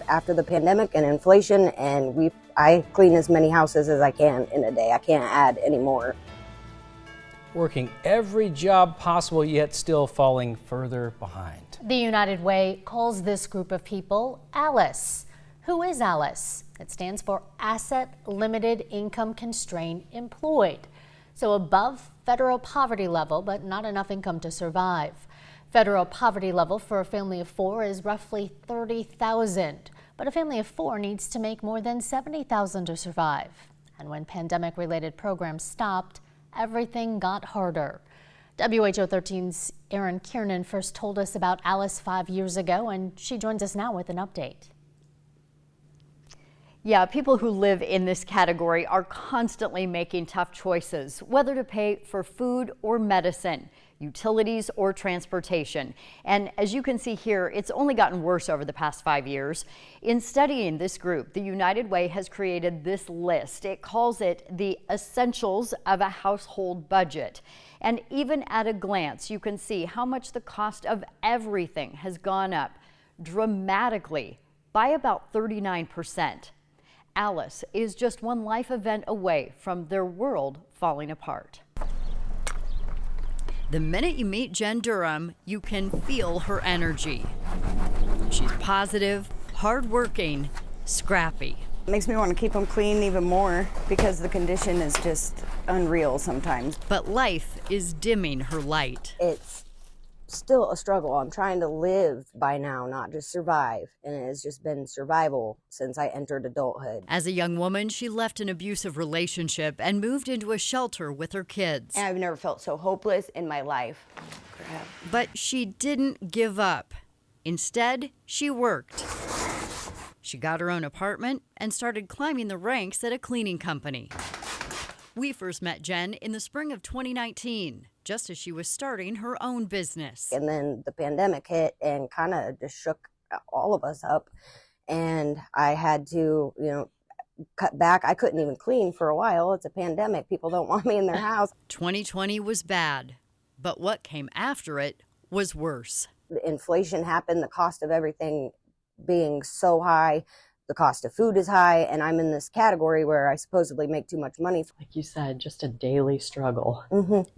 after the pandemic and inflation, and I clean as many houses as I can in a day. I can't add any more. Working every job possible, yet still falling further behind. The United Way calls this group of people ALICE. Who is ALICE? It stands for Asset Limited Income Constrained Employed. So above federal poverty level, but not enough income to survive. Federal poverty level for a family of 4 is roughly $30,000, but a family of 4 needs to make more than $70,000 to survive. And when pandemic-related programs stopped, everything got harder. WHO 13's Erin Kiernan first told us about ALICE 5 years ago, and she joins us now with an update. Yeah, people who live in this category are constantly making tough choices, whether to pay for food or medicine, utilities or transportation. And as you can see here, it's only gotten worse over the past 5 years. In studying this group, the United Way has created this list. It calls it the essentials of a household budget. And even at a glance, you can see how much the cost of everything has gone up dramatically by about 39%. ALICE is just one life event away from their world falling apart. The minute you meet Jen Durham, you can feel her energy. She's positive, hardworking, scrappy. It makes me want to keep them clean even more because the condition is just unreal sometimes. But life is dimming her light. It's still a struggle. I'm trying to live by now, not just survive. And it has just been survival since I entered adulthood. As a young woman, she left an abusive relationship and moved into a shelter with her kids. And I've never felt so hopeless in my life. But she didn't give up. Instead, she worked. She got her own apartment and started climbing the ranks at a cleaning company. We first met Jen in the spring of 2019, just as she was starting her own business. And then the pandemic hit and kind of just shook all of us up. And I had to, cut back. I couldn't even clean for a while. It's a pandemic. People don't want me in their house. 2020 was bad, but what came after it was worse. The inflation happened, the cost of everything being so high. The cost of food is high, and I'm in this category where I supposedly make too much money. Like you said, just a daily struggle.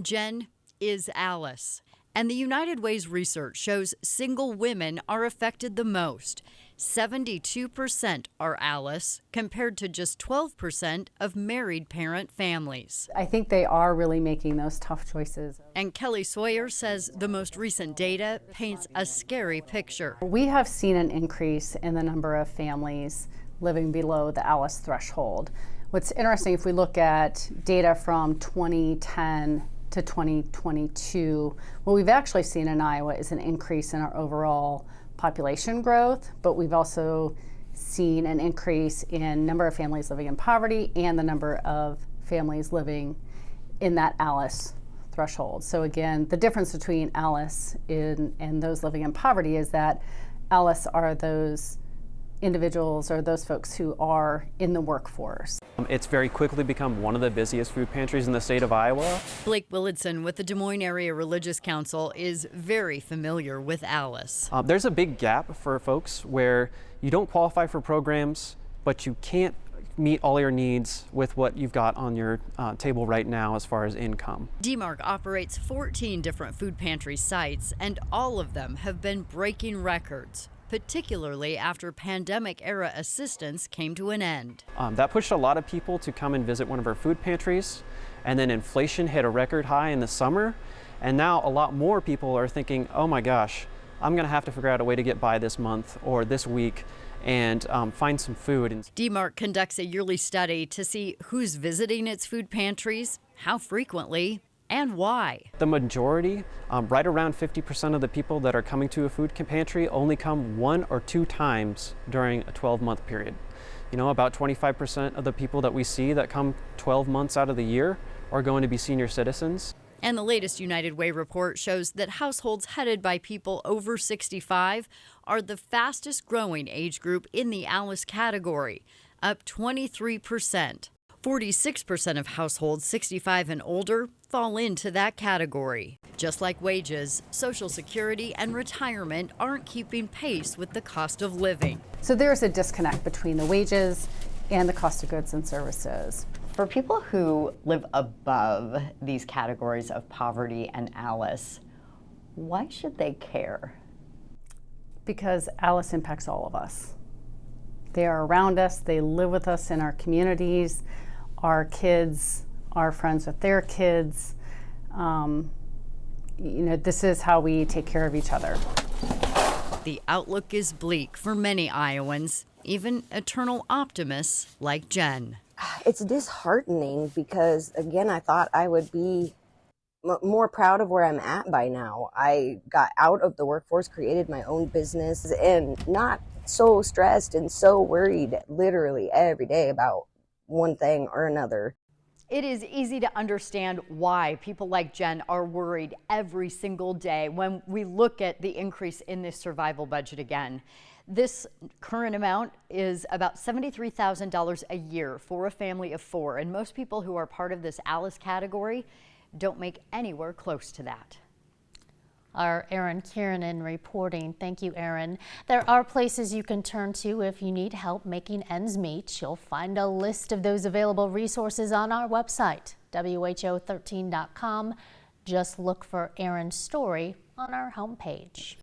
Jen is ALICE, and the United Way's research shows single women are affected the most. 72% are ALICE, compared to just 12% of married parent families. I think they are really making those tough choices. And Kelly Sawyer says the most recent data paints a scary picture. We have seen an increase in the number of families living below the ALICE threshold. What's interesting, if we look at data from 2010 to 2022, what we've actually seen in Iowa is an increase in our overall population growth, but we've also seen an increase in number of families living in poverty and the number of families living in that ALICE threshold. So again, the difference between ALICE and those living in poverty is that ALICE are those individuals or those folks who are in the workforce. It's very quickly become one of the busiest food pantries in the state of Iowa. Blake Willardson with the Des Moines Area Religious Council is very familiar with ALICE. There's a big gap for folks where you don't qualify for programs, but you can't meet all your needs with what you've got on your table right now as far as income. DMARC operates 14 different food pantry sites, and all of them have been breaking records, particularly after pandemic-era assistance came to an end. That pushed a lot of people to come and visit one of our food pantries, and then inflation hit a record high in the summer, and now a lot more people are thinking, oh my gosh, I'm gonna have to figure out a way to get by this month or this week and find some food. DMARC conducts a yearly study to see who's visiting its food pantries, how frequently, and why. The majority, right around 50% of the people that are coming to a food pantry only come 1 or 2 times during a 12-month period. About 25% of the people that we see that come 12 months out of the year are going to be senior citizens. And the latest United Way report shows that households headed by people over 65 are the fastest growing age group in the ALICE category, up 23%. 46% of households 65 and older fall into that category. Just like wages, Social Security and retirement aren't keeping pace with the cost of living. So there's a disconnect between the wages and the cost of goods and services. For people who live above these categories of poverty and ALICE, why should they care? Because ALICE impacts all of us. They are around us, they live with us in our communities, our kids are friends with their kids. This is how we take care of each other. The outlook is bleak for many Iowans, even eternal optimists like Jen. It's disheartening because, again, I thought I would be more proud of where I'm at by now. I got out of the workforce, created my own business, and not so stressed and so worried literally every day about one thing or another. It is easy to understand why people like Jen are worried every single day when we look at the increase in this survival budget again. This current amount is about $73,000 a year for a family of 4, and most people who are part of this ALICE category don't make anywhere close to that. Our Erin Kiernan reporting. Thank you, Erin. There are places you can turn to if you need help making ends meet. You'll find a list of those available resources on our website, WHO13.com. Just look for Erin's story on our homepage.